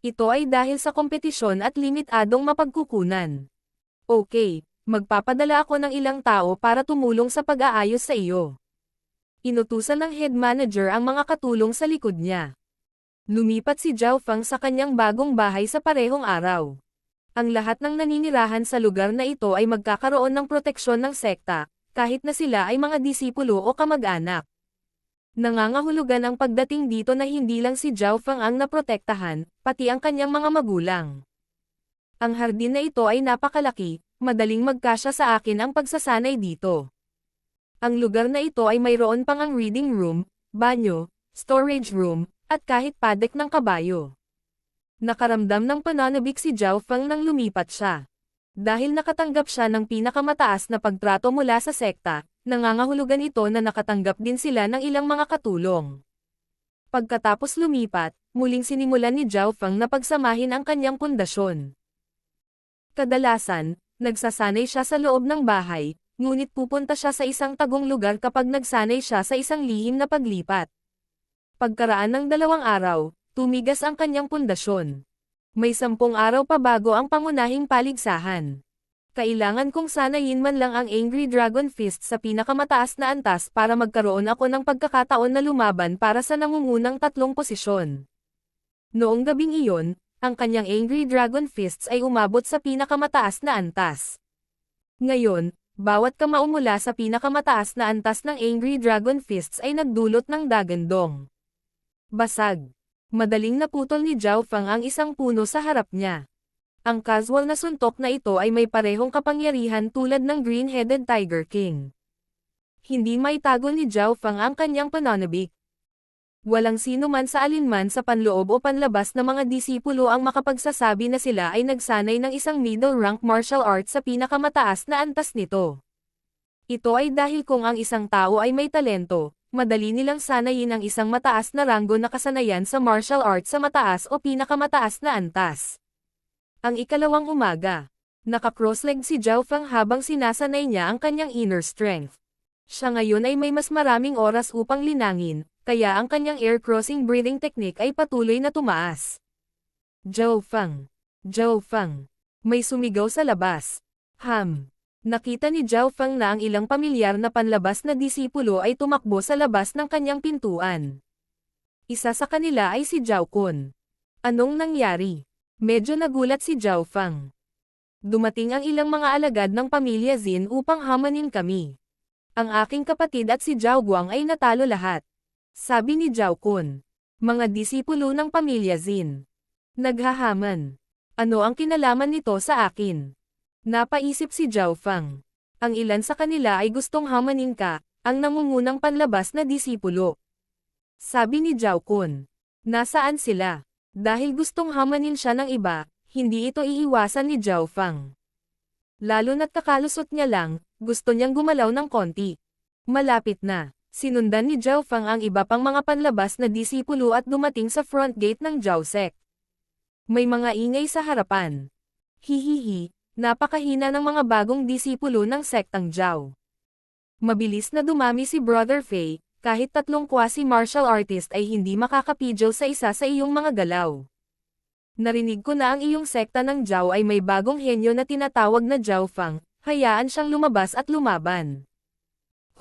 S1: Ito ay dahil sa kompetisyon at limitadong mapagkukunan. Okay, magpapadala ako ng ilang tao para tumulong sa pag-aayos sa iyo. Inutusan ng head manager ang mga katulong sa likod niya. Lumipat si Zhao Feng sa kanyang bagong bahay sa parehong araw. Ang lahat ng naninirahan sa lugar na ito ay magkakaroon ng proteksyon ng sekta, kahit na sila ay mga disipulo o kamag-anak. Nangangahulugan ang pagdating dito na hindi lang si Zhao Feng ang naprotektahan, pati ang kanyang mga magulang. Ang hardin na ito ay napakalaki, madaling magkasya sa akin ang pagsasanay dito. Ang lugar na ito ay mayroon pang ang reading room, banyo, storage room, at kahit padek ng kabayo. Nakaramdam ng pananabik si Zhao Feng nang lumipat siya. Dahil nakatanggap siya ng pinakamataas na pagtrato mula sa sekta, nangangahulugan ito na nakatanggap din sila ng ilang mga katulong. Pagkatapos lumipat, muling sinimulan ni Zhao Feng na pagsamahin ang kanyang pundasyon. Kadalasan, nagsasanay siya sa loob ng bahay, ngunit pupunta siya sa isang tagong lugar kapag nagsanay siya sa isang lihim na paglipat. Pagkaraan ng 2 araw, tumigas ang kanyang pundasyon. May 10 araw pa bago ang pangunahing paligsahan. Kailangan kong sanayin man lang ang Angry Dragon Fist sa pinakamataas na antas para magkaroon ako ng pagkakataon na lumaban para sa nangungunang 3 posisyon. Noong gabing iyon, ang kanyang Angry Dragon Fists ay umabot sa pinakamataas na antas. Ngayon, bawat kamao mula sa pinakamataas na antas ng Angry Dragon Fists ay nagdulot ng dagandong. Basag. Madaling naputol ni Zhao Feng ang isang puno sa harap niya. Ang casual na suntok na ito ay may parehong kapangyarihan tulad ng Green-Headed Tiger King. Hindi maitago ni Zhao Feng ang kanyang pananabik. Walang sino man sa alinman sa panloob o panlabas na mga disipulo ang makapagsasabi na sila ay nagsanay ng isang middle-rank martial arts sa pinakamataas na antas nito. Ito ay dahil kung ang isang tao ay may talento, madali nilang sanayin ang isang mataas na ranggo na kasanayan sa martial arts sa mataas o pinakamataas na antas. Ang ikalawang umaga, naka-cross-leg si Zhao Feng habang sinasanay niya ang kanyang inner strength. Siya ngayon ay may mas maraming oras upang linangin, kaya ang kanyang air crossing breathing technique ay patuloy na tumaas. Zhao Feng. Zhao Feng. May sumigaw sa labas. Nakita ni Zhao Feng na ang ilang pamilyar na panlabas na disipulo ay tumakbo sa labas ng kanyang pintuan. Isa sa kanila ay si Zhao Kun. Anong nangyari? Medyo nagulat si Zhao Feng. Dumating ang ilang mga alagad ng pamilya Zin upang hamanin kami. Ang aking kapatid at si Zhao Guang ay natalo lahat. Sabi ni Zhao Kun. Mga disipulo ng pamilya Zin. Naghahaman. Ano ang kinalaman nito sa akin? Napaisip si Zhao Fang. Ang ilan sa kanila ay gustong hamanin ka, ang nangungunang panlabas na disipulo. Sabi ni Zhao Kun. Nasaan sila? Dahil gustong hamanin siya ng iba, hindi ito iiwasan ni Zhao Fang. Lalo na't kakalusot niya lang, gusto niyang gumalaw ng konti. Malapit na. Sinundan ni Zhao Fang ang iba pang mga panlabas na disipulo at dumating sa front gate ng Zhao Sect. May mga ingay sa harapan. Hihihi, napakahina ng mga bagong disipulo ng sektang Zhao. Mabilis na dumami si Brother Fei, kahit 3 quasi-martial artist ay hindi makakapidyo sa isa sa iyong mga galaw. Narinig ko na ang iyong sekta ng Zhao ay may bagong henyo na tinatawag na Zhao Fang, hayaan siyang lumabas at lumaban.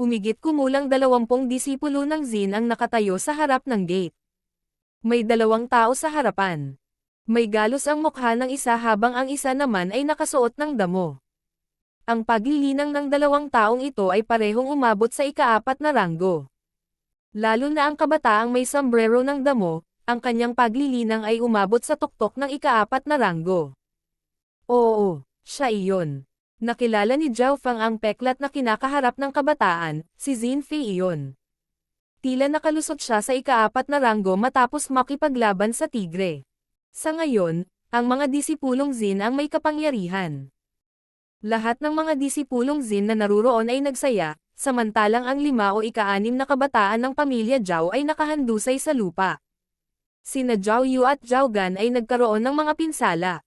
S1: Humigit kumulang 20 disipulo ng Zin ang nakatayo sa harap ng gate. May 2 tao sa harapan. May galos ang mukha ng isa habang ang isa naman ay nakasuot ng damo. Ang paglilinang ng 2 taong ito ay parehong umabot sa ika-4 na ranggo. Lalo na ang kabataang may sombrero ng damo, ang kanyang paglilinang ay umabot sa tuktok ng ika-4 na ranggo. Oo, siya iyon. Nakilala ni Zhao Fang ang peklat na kinakaharap ng kabataan, si Zin Fei iyon. Tila nakalusot siya sa ika-4 na ranggo matapos makipaglaban sa tigre. Sa ngayon, ang mga disipulong Zin ang may kapangyarihan. Lahat ng mga disipulong Zin na naruroon ay nagsaya, samantalang ang 5 o ika-6 na kabataan ng pamilya Zhao ay nakahandusay sa lupa. Sina Zhao Yu at Zhao Gan ay nagkaroon ng mga pinsala.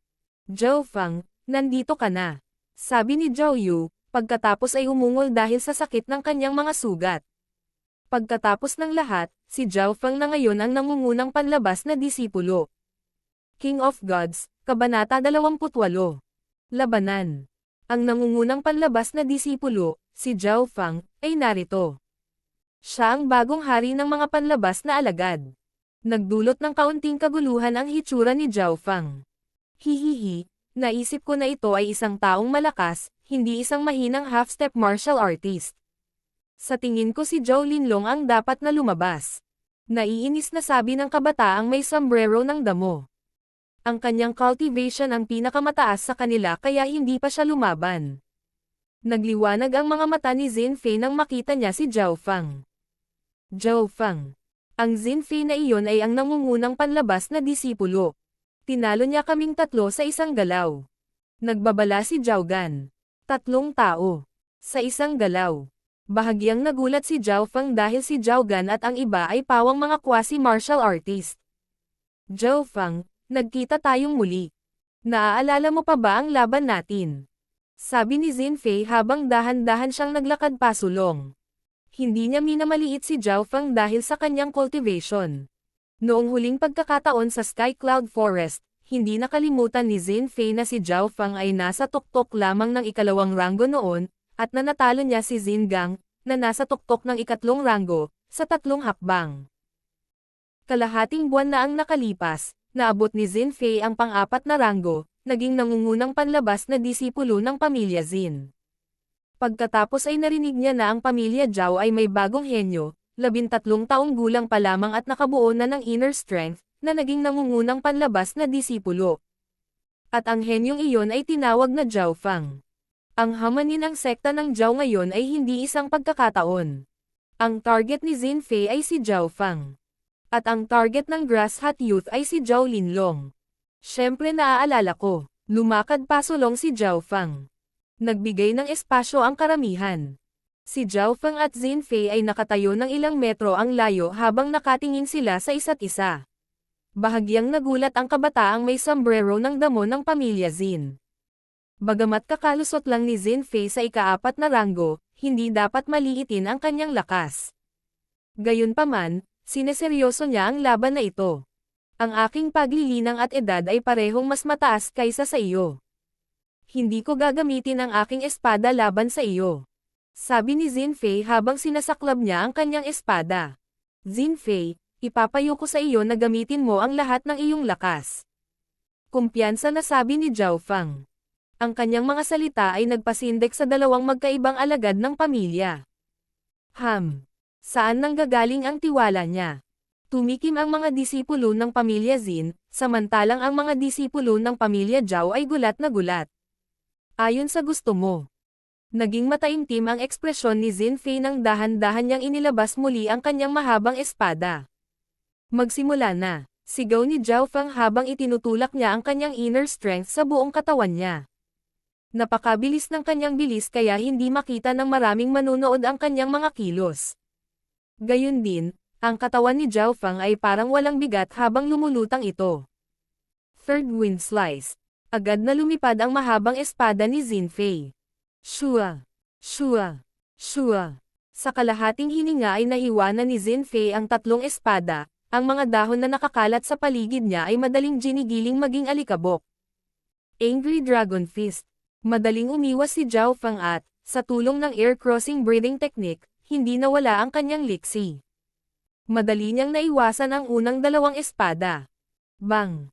S1: Zhao Fang, nandito ka na. Sabi ni Zhao Yu, pagkatapos ay umungol dahil sa sakit ng kanyang mga sugat. Pagkatapos ng lahat, si Zhao Fang na ngayon ang nangungunang panlabas na disipulo. King of Gods, Kabanata 28. Labanan. Ang nangungunang panlabas na disipulo, si Zhao Fang, ay narito. Siya ang bagong hari ng mga panlabas na alagad. Nagdulot ng kaunting kaguluhan ang hitsura ni Zhao Fang. Hihihi. Naisip ko na ito ay isang taong malakas, hindi isang mahinang half-step martial artist. Sa tingin ko si Zhao Linlong ang dapat na lumabas. Naiinis na sabi ng kabataang may sombrero ng damo. Ang kanyang cultivation ang pinakamataas sa kanila kaya hindi pa siya lumaban. Nagliwanag ang mga mata ni Zin Fei nang makita niya si Zhao Fang. Zhao Fang. Ang Zin Fei na iyon ay ang nangungunang panlabas na disipulo. Tinalo niya kaming 3 sa isang galaw. Nagbabala si Zhao Gan. 3 tao. Sa isang galaw. Bahagyang nagulat si Zhao Fang dahil si Zhao Gan at ang iba ay pawang mga quasi-martial artist. Zhao Fang, nagkita tayong muli. Naaalala mo pa ba ang laban natin? Sabi ni Zin Fei habang dahan-dahan siyang naglakad pasulong. Hindi niya minamaliit si Zhao Fang dahil sa kanyang cultivation. Noong huling pagkakataon sa Sky Cloud Forest, hindi nakalimutan ni Zin Fei na si Zhao Fang ay nasa tuktok lamang ng ika-2 ranggo noon, at nanatalo niya si Zin Gang, na nasa tuktok ng ika-3 ranggo, sa 3 hakbang. Kalahating buwan na ang nakalipas, naabot ni Zin Fei ang pang-4 na ranggo, naging nangungunang panlabas na disipulo ng pamilya Zin. Pagkatapos ay narinig niya na ang pamilya Zhao ay may bagong henyo, 13 taong gulang pa lamang at nakabuo na ng inner strength, na naging nangungunang panlabas na disipulo. At ang henyong iyon ay tinawag na Zhao Fang. Ang hamanin ang sekta ng Zhao ngayon ay hindi isang pagkakataon. Ang target ni Zin Fei ay si Zhao Fang. At ang target ng Grass Hat Youth ay si Zhao Linlong. Siyempre naaalala ko, lumakad pasulong si Zhao Fang. Nagbigay ng espasyo ang karamihan. Si Zhao Fang at Zin Fei ay nakatayo ng ilang metro ang layo habang nakatingin sila sa isa't isa. Bahagyang nagulat ang kabataang may sombrero ng damo ng pamilya Zin. Bagamat kakalusot lang ni Zin Fei sa ika-4 na ranggo, hindi dapat maliitin ang kanyang lakas. Gayunpaman, sineseryoso niya ang laban na ito. Ang aking paglilinang at edad ay parehong mas mataas kaysa sa iyo. Hindi ko gagamitin ang aking espada laban sa iyo. Sabi ni Zin Fei habang sinasaklab niya ang kanyang espada. Zin Fei, ipapayo ko sa iyo na gamitin mo ang lahat ng iyong lakas. Kumpiyansa na sabi ni Zhao Fang. Ang kanyang mga salita ay nagpasindik sa dalawang magkaibang alagad ng pamilya. Saan nanggagaling ang tiwala niya? Tumikim ang mga disipulo ng pamilya Zin, samantalang ang mga disipulo ng pamilya Zhao ay gulat na gulat. Ayon sa gusto mo. Naging mataimtim ang ekspresyon ni Zin Fei nang dahan-dahan niyang inilabas muli ang kanyang mahabang espada. Magsimula na, sigaw ni Zhao Feng habang itinutulak niya ang kanyang inner strength sa buong katawan niya. Napakabilis ng kanyang bilis kaya hindi makita ng maraming manunood ang kanyang mga kilos. Gayun din, ang katawan ni Zhao Feng ay parang walang bigat habang lumulutang ito. Third Wind Slice. Agad na lumipad ang mahabang espada ni Zin Fei. Shua! Shua! Shua! Sa kalahating hininga ay nahiwa na ni Zin Fei ang tatlong espada, ang mga dahon na nakakalat sa paligid niya ay madaling ginigiling maging alikabok. Angry Dragon Fist. Madaling umiwas si Zhao Feng at, sa tulong ng air crossing breathing technique, hindi nawala ang kanyang liksi. Madali niyang naiwasan ang unang dalawang espada. Bang!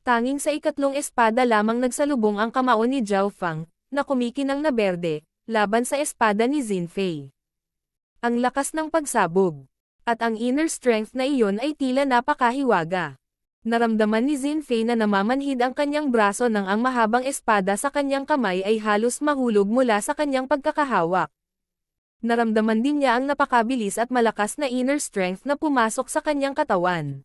S1: Tanging sa ikatlong espada lamang nagsalubong ang kamao ni Zhao Feng, na kumikinang na berde, laban sa espada ni Zin Fei. Ang lakas ng pagsabog. At ang inner strength na iyon ay tila napakahiwaga. Naramdaman ni Zin Fei na namamanhid ang kanyang braso nang ang mahabang espada sa kanyang kamay ay halos mahulog mula sa kanyang pagkakahawak. Naramdaman din niya ang napakabilis at malakas na inner strength na pumasok sa kanyang katawan.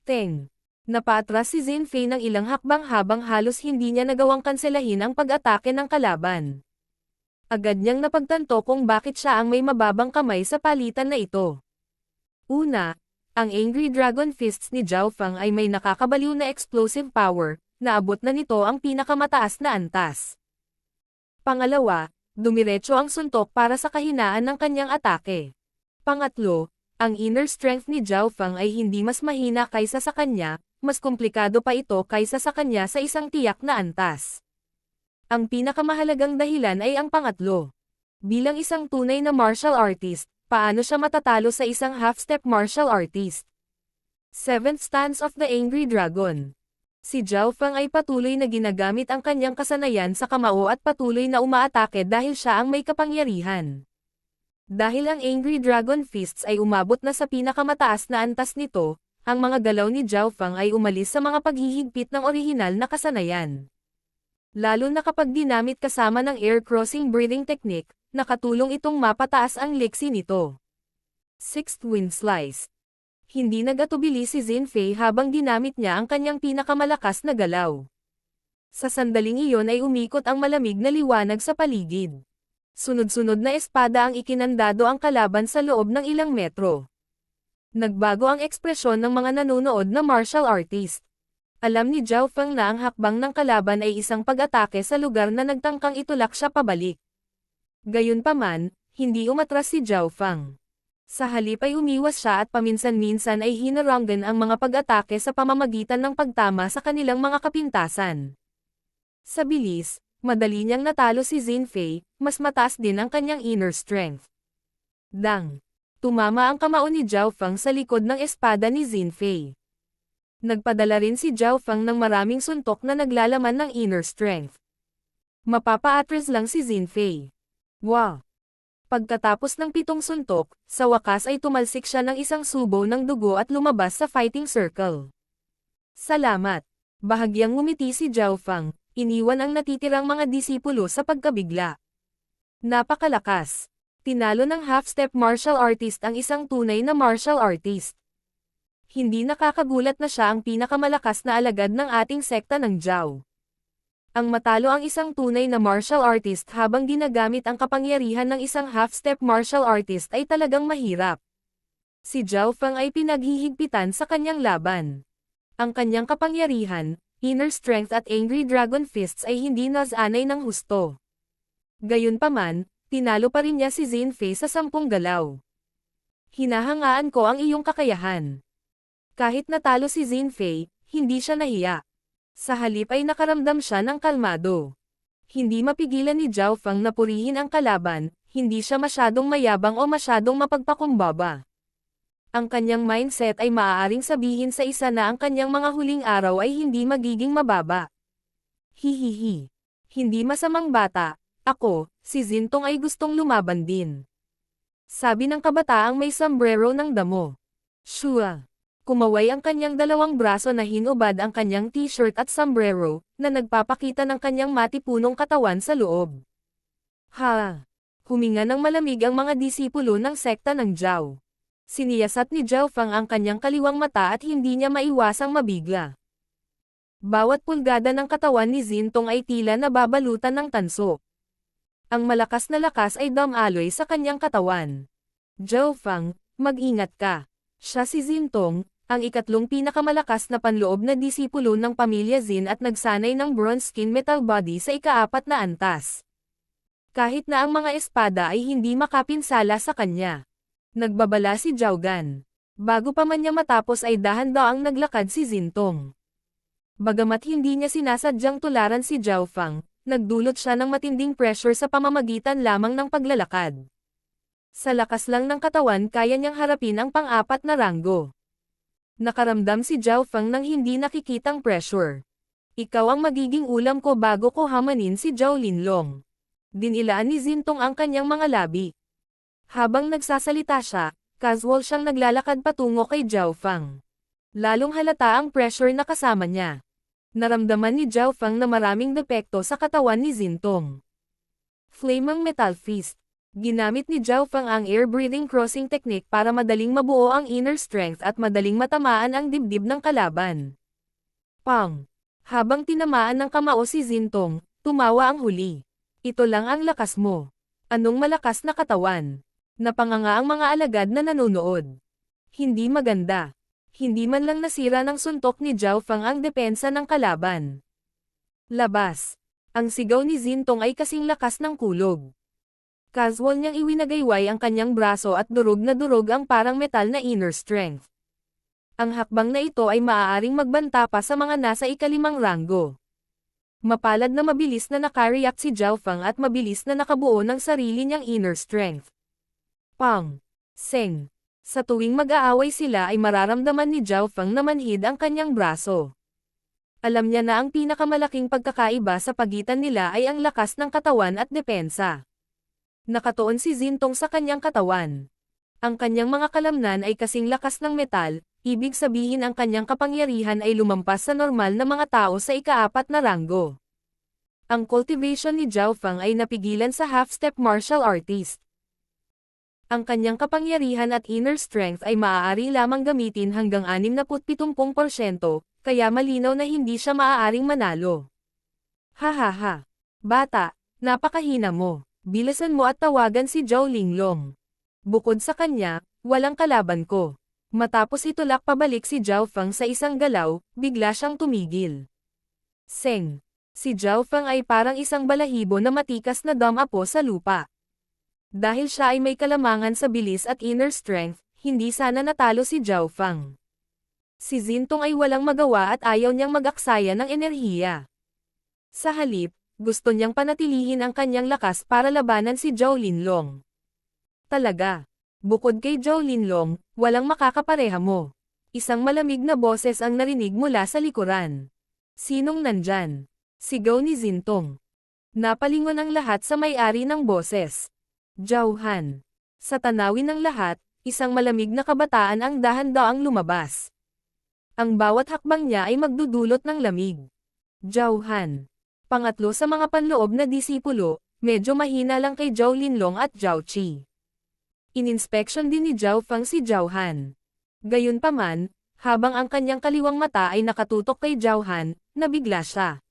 S1: Teng! Napaatras si Zin Fei ng ilang hakbang habang halos hindi niya nagawang kanselahin ang pag-atake ng kalaban. Agad niyang napagtanto kung bakit siya ang may mababang kamay sa palitan na ito. Una, ang Angry Dragon Fists ni Zhao Feng ay may nakakabaliw na explosive power, na abot na nito ang pinakamataas na antas. Pangalawa, dumiretso ang suntok para sa kahinaan ng kanyang atake. Pangatlo, ang inner strength ni Zhao Feng ay hindi mas mahina kaysa sa kanya, mas komplikado pa ito kaysa sa kanya sa isang tiyak na antas. Ang pinakamahalagang dahilan ay ang pangatlo. Bilang isang tunay na martial artist, paano siya matatalo sa isang half-step martial artist? Seventh Stance of the Angry Dragon. Si Zhao Feng ay patuloy na ginagamit ang kanyang kasanayan sa kamao at patuloy na umaatake dahil siya ang may kapangyarihan. Dahil ang Angry Dragon Fists ay umabot na sa pinakamataas na antas nito, ang mga galaw ni Zhao Feng ay umalis sa mga paghihigpit ng orihinal na kasanayan. Lalo na kapag dinamit kasama ng air crossing breathing technique, nakatulong itong mapataas ang liksi nito. Sixth Wind Slice. Hindi nagatubili si Zin Fei habang ginamit niya ang kanyang pinakamalakas na galaw. Sa sandaling iyon ay umikot ang malamig na liwanag sa paligid. Sunod-sunod na espada ang ikinandado ang kalaban sa loob ng ilang metro. Nagbago ang ekspresyon ng mga nanonood na martial artist. Alam ni Zhao Feng na ang hakbang ng kalaban ay isang pag-atake sa lugar na nagtangkang itulak siya pabalik. Gayunpaman, hindi umatras si Zhao Feng. Sa halip ay umiwas siya at paminsan-minsan ay hinaranggan ang mga pag-atake sa pamamagitan ng pagtama sa kanilang mga kapintasan. Sa bilis, madali niyang natalo si Zin Fei, mas mataas din ang kanyang inner strength. Dang! Tumama ang kamao ni Zhao Feng sa likod ng espada ni Zin Fei. Nagpadala rin si Zhao Feng ng maraming suntok na naglalaman ng inner strength. Mapapa-atras lang si Zin Fei. Wow! Pagkatapos ng 7 suntok, sa wakas ay tumalsik siya ng isang subo ng dugo at lumabas sa fighting circle. Salamat! Bahagyang ngumiti si Zhao Feng, iniwan ang natitirang mga disipulo sa pagkabigla. Napakalakas! Tinalo ng half-step martial artist ang isang tunay na martial artist. Hindi nakakagulat na siya ang pinakamalakas na alagad ng ating sekta ng Zhao. Ang matalo ang isang tunay na martial artist habang ginagamit ang kapangyarihan ng isang half-step martial artist ay talagang mahirap. Si Zhao Feng ay pinaghihigpitan sa kanyang laban. Ang kanyang kapangyarihan, inner strength at Angry Dragon Fists ay hindi nasanay ng husto. Gayunpaman, tinalo pa rin niya si Zin Fei sa 10 galaw. Hinahangaan ko ang iyong kakayahan. Kahit natalo si Zin Fei, hindi siya nahiya. Sa halip ay nakaramdam siya ng kalmado. Hindi mapigilan ni Zhao Feng na purihin ang kalaban, hindi siya masyadong mayabang o masyadong mapagpakumbaba. Ang kanyang mindset ay maaaring sabihin sa isa na ang kanyang mga huling araw ay hindi magiging mababa. Hihihi. Hindi masamang bata, ako, si Zintong ay gustong lumaban din. Sabi ng kabataang may sombrero ng damo. Shua. Kumaway ang kanyang dalawang braso na hinubad ang kanyang t-shirt at sombrero, na nagpapakita ng kanyang matipunong katawan sa loob. Ha! Huminga ng malamig ang mga disipulo ng sekta ng Zhao. Siniyasat ni Zhao Fang ang kanyang kaliwang mata at hindi niya maiwasang mabigla. Bawat pulgada ng katawan ni Zintong ay tila nababalutan ng tanso. Ang malakas na lakas ay dumaloy sa kanyang katawan. Zhao Fang, mag-ingat ka. Siya si Zintong, ang ikatlong pinakamalakas na panloob na disipulo ng pamilya Zin at nagsanay ng bronze skin metal body sa ika-4 na antas. Kahit na ang mga espada ay hindi makapinsala sa kanya. Nagbabala si Zhao Gan. Bago pa man niya matapos ay dahan-daang naglakad si Zintong. Bagamat hindi niya sinasadyang tularan si Zhao Fang, nagdulot siya ng matinding pressure sa pamamagitan lamang ng paglalakad. Sa lakas lang ng katawan kaya niyang harapin ang pang-4 na ranggo. Nakaramdam si Zhao Fang ng hindi nakikitang pressure. Ikaw ang magiging ulam ko bago ko hamanin si Zhao Linlong. Dinilaan ni Zintong ang kanyang mga labi. Habang nagsasalita siya, casual siyang naglalakad patungo kay Zhao Fang. Lalong halata ang pressure na kasama niya. Naramdaman ni Zhao Fang na maraming depekto sa katawan ni Zintong. Flaming Metal Fist. Ginamit ni Zhao Fang ang air-breathing crossing technique para madaling mabuo ang inner strength at madaling matamaan ang dibdib ng kalaban. Pang! Habang tinamaan ng kamao si Zintong, tumawa ang huli. Ito lang ang lakas mo. Anong malakas na katawan? Napanganga ang mga alagad na nanonood. Hindi maganda. Hindi man lang nasira ng suntok ni Zhao Fang ang depensa ng kalaban. Labas! Ang sigaw ni Zintong ay kasing lakas ng kulog. Casual niyang iwinagayway ang kanyang braso at durog na durog ang parang metal na inner strength. Ang hakbang na ito ay maaaring magbanta pa sa mga nasa ika-5 ranggo. Mapalad na mabilis na nakareact si Zhao Fang at mabilis na nakabuo ng sarili niyang inner strength. Pang! Seng! Sa tuwing mag-aaway sila ay mararamdaman ni Zhao Fang na manhid ang kanyang braso. Alam niya na ang pinakamalaking pagkakaiba sa pagitan nila ay ang lakas ng katawan at depensa. Nakatuon si Zintong sa kanyang katawan. Ang kanyang mga kalamnan ay kasing lakas ng metal, ibig sabihin ang kanyang kapangyarihan ay lumampas sa normal na mga tao sa ika-4 na ranggo. Ang cultivation ni Zhao Fang ay napigilan sa half-step martial artist. Ang kanyang kapangyarihan at inner strength ay maaari lamang gamitin hanggang 67%, kaya malinaw na hindi siya maaaring manalo. Hahaha. Bata, napakahina mo. Bilisan mo at tawagan si Zhao Linlong. Bukod sa kanya, walang kalaban ko. Matapos itulak pabalik si Zhao Fang sa isang galaw, bigla siyang tumigil. Seng. Si Zhao Fang ay parang isang balahibo na matikas na dumapo sa lupa. Dahil siya ay may kalamangan sa bilis at inner strength, hindi sana natalo si Zhao Fang. Si Zintong ay walang magawa at ayaw niyang mag-aksaya ng enerhiya. Sa halip, gusto niyang panatilihin ang kanyang lakas para labanan si Zhao Linlong. Talaga. Bukod kay Zhao Linlong, walang makakapareha mo. Isang malamig na boses ang narinig mula sa likuran. Sinong nandyan? Sigaw ni Zintong. Napalingon ang lahat sa may-ari ng boses. Zhao Han. Sa tanawin ng lahat, isang malamig na kabataan ang dahan-daang lumabas. Ang bawat hakbang niya ay magdudulot ng lamig. Zhao Han. Pangatlo sa mga panloob na disipulo, medyo mahina lang kay Zhao Linlong at Zhao Qi. Ininspeksyon din ni Zhao Fang si Zhao Han. Gayunpaman, habang ang kanyang kaliwang mata ay nakatutok kay Zhao Han, nabigla siya.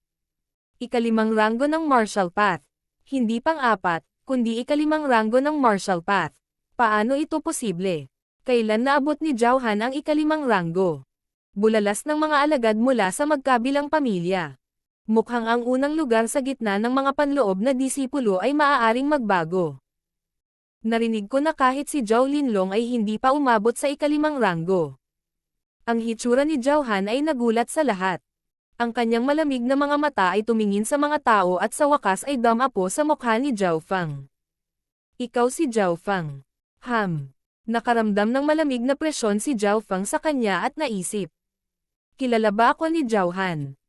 S1: Ika-5 ranggo ng martial path. Hindi pang-4, kundi ika-5 ranggo ng martial path. Paano ito posible? Kailan naabot ni Zhao Han ang ika-5 ranggo? Bulalas ng mga alagad mula sa magkabilang pamilya. Mukhang ang unang lugar sa gitna ng mga panloob na disipulo ay maaaring magbago. Narinig ko na kahit si Zhao Linlong ay hindi pa umabot sa ika-5 ranggo. Ang hitsura ni Zhao Han ay nagulat sa lahat. Ang kanyang malamig na mga mata ay tumingin sa mga tao at sa wakas ay dumapo sa mukha ni Zhao Fang. Ikaw si Zhao Fang. Nakaramdam ng malamig na presyon si Zhao Fang sa kanya at naisip. Kilala ba ako ni Zhao Han?